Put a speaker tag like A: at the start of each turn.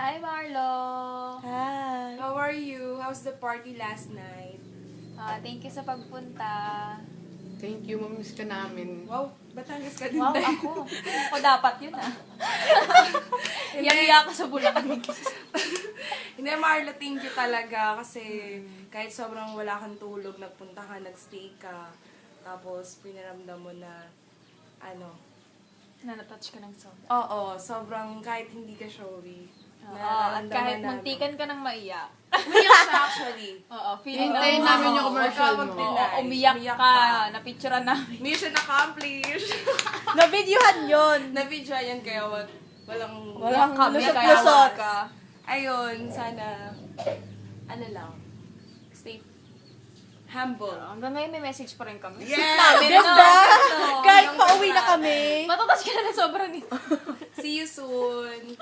A: Hi, Marlo!
B: Hi!
C: How are you? How's the party last night?
A: Thank you sa pagpunta.
D: Thank you, mamiss ka namin.
C: Wow, Batangas ka din.
A: Wow, ako. Ako dapat yun Yang-iya ka sa Bulacan.
C: Hindi, Marlo, thank you talaga kasi kahit sobrang wala kang tulog, nagpunta ka, nagstay ka, tapos pinaramdam mo na,
A: Nanatouch ka ng sobra.
C: oo, sobrang kahit hindi ka showy.
A: At kahit muntikan ka ng maiyak.
C: Umiyak siya actually.
A: Oo, feeling
D: Hintayin
A: mo.
D: namin yung commercial
C: Huwag
D: mo.
C: kang
A: Oo,
C: mag-deny.
A: umiyak
C: Umiyak
A: ka.
C: ka.
A: Napicturean namin.
C: Mission accomplished!
B: Na-videohan yun!
C: Na-video yan kaya walang
B: Walang
A: kami,
B: lusot-lusot.
A: ka.
C: Ayun, sana, lang, stay humble.
A: Hanggang ngayon may message pa rin kami.
C: Yes!
B: Ganda! Kahit pauwi na kami.
A: Matatouch ka na ng sobra nito.
C: See you soon!